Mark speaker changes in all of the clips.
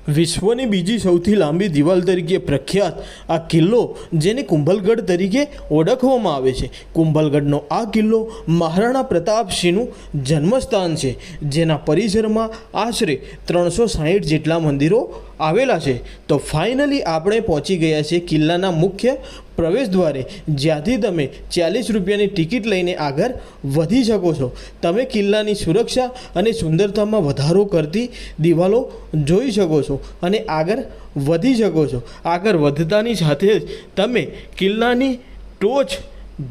Speaker 1: વિશ્વની બીજી સૌથી લાંબી દિવાલ તરીકે પ્રખ્યાત આ કિલ્લો જેને કુંભલગઢ તરીકે ઓળખવામાં આવે છે. કુંભલગઢનો આ કિલ્લો મહારાણા પ્રતાપસિંહનું જન્મસ્થાન છે, જેના પરિસરમાં આશરે 360 જેટલા મંદિરો આવેલા છે. તો ફાઇનલી આપણે પહોંચી ગયા છીએ કિલ્લાના મુખ્ય પ્રવેશ દ્વારે, જ્યાંથી તમે 40 રૂપિયાની ટિકિટ લઈને આગળ વધી શકો છો. તમે કિલ્લાની સુરક્ષા અને સુંદરતામાં વધારો કરતી દિવાલો જોઈ શકો છો અને આગળ વધી શકો છો. આગળ વધતાની સાથે જ તમે કિલ્લાની ટોચ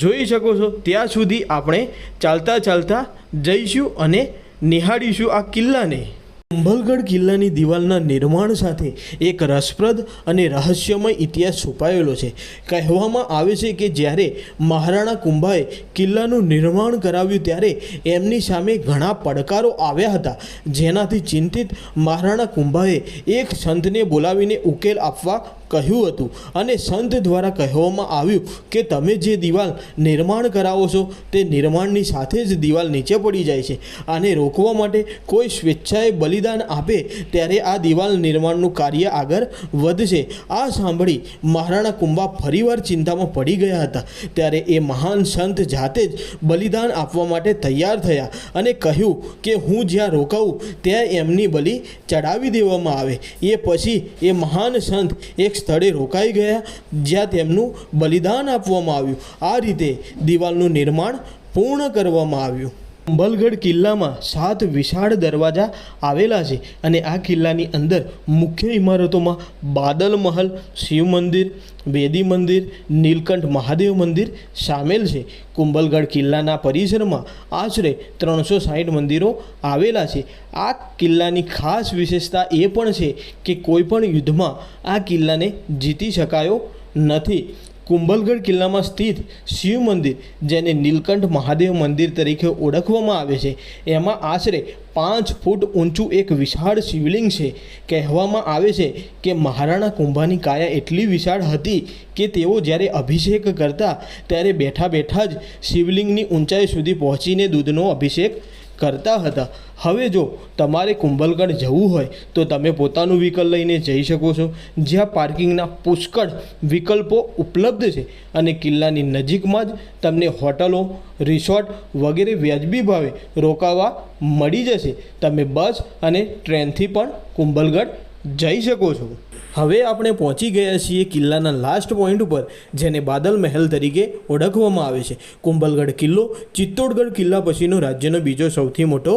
Speaker 1: જોઈ શકો છો. ત્યાં સુધી આપણે ચાલતા ચાલતા જઈશું અને નિહાળીશું આ કિલ્લાને. કુંભલગઢ કિલ્લાની દિવાલના નિર્માણ સાથે એક રસપ્રદ અને રહસ્યમય ઇતિહાસ છુપાયેલો છે. કહેવામાં આવે છે કે જ્યારે મહારાણા કુંભાએ કિલ્લાનું નિર્માણ કરાવ્યું ત્યારે એમની સામે ઘણા પડકારો આવ્યા હતા, જેનાથી ચિંતિત મહારાણા કુંભાએ એક સંતને બોલાવીને ઉકેલ આપવા કહ્યું હતું. અને સંત દ્વારા કહેવામાં આવ્યું કે તમે જે દિવાલ નિર્માણ કરાવો છો તે નિર્માણની સાથે જ દિવાલ નીચે પડી જાય છે. આને રોકવા માટે કોઈ સ્વેચ્છાએ બલિદાન આપે ત્યારે આ દિવાલ નિર્માણનું કાર્ય આગળ વધશે. આ સાંભળી મહારાણા કુંભા ફરીવાર ચિંતામાં પડી ગયા હતા. ત્યારે એ મહાન સંત જાતે જ બલિદાન આપવા માટે તૈયાર થયા અને કહ્યું કે હું જ્યાં રોકાવું ત્યાં એમની બલિ ચડાવી દેવામાં આવે. એ પછી એ મહાન સંત એક સ્થળે રોકાઈ ગયા જ્યાં તેમનું બલિદાન આપવામાં આવ્યું. આ રીતે દિવાલનું નિર્માણ પૂર્ણ કરવામાં આવ્યું. કુંભલગઢ કિલ્લામાં 7 વિશાળ દરવાજા આવેલા છે અને આ કિલ્લાની અંદર મુખ્ય ઇમારતોમાં બાદલ મહલ, શિવ મંદિર, બેદી મંદિર, નીલકંઠ મહાદેવ મંદિર સામેલ છે. કુંભલગઢ કિલ્લાના પરિસરમાં આશરે 360 મંદિરો આવેલા છે. આ કિલ્લાની ખાસ વિશેષતા એ પણ છે કે કોઈ પણ યુદ્ધમાં આ કિલ્લાને જીતી શકાયો નથી. કુંભલગઢ કિલ્લામાં સ્થિત શિવ મંદિર, જેને નીલકંઠ મહાદેવ મંદિર તરીકે ઓળખવામાં આવે છે, એમાં આશરે 5 ફૂટ ઊંચું એક વિશાળ શિવલિંગ છે. કહેવામાં આવે છે કે મહારાણા કુંભાની કાયા એટલી વિશાળ હતી કે તેઓ જ્યારે અભિષેક કરતા ત્યારે બેઠા બેઠા જ શિવલિંગની ઊંચાઈ સુધી પહોંચીને દૂધનો અભિષેક કરતા હતા. હવે જો તમારે કુંભલગઢ જવું હોય તો તમે પોતાનું વ્હીકલ લઈને જઈ શકો છો, જ્યાં પાર્કિંગના પુષ્કળ વિકલ્પો ઉપલબ્ધ છે અને કિલ્લાની નજીકમાં જ તમને હોટલો, રિસોર્ટ વગેરે વ્યાજબી ભાવે રોકાવા મળી જશે. તમે બસ અને ટ્રેનથી પણ કુંભલગઢ જઈ શકો છો. હવે આપણે પહોંચી ગયા છીએ કિલ્લાના લાસ્ટ પોઈન્ટ ઉપર, જેને બાદલ મહેલ તરીકે ઓળખવામાં આવે છે. કુંભલગઢ કિલ્લો ચિત્તોડગઢ કિલ્લા પછીનો રાજ્યનો બીજો સૌથી મોટો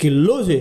Speaker 1: કિલ્લો છે.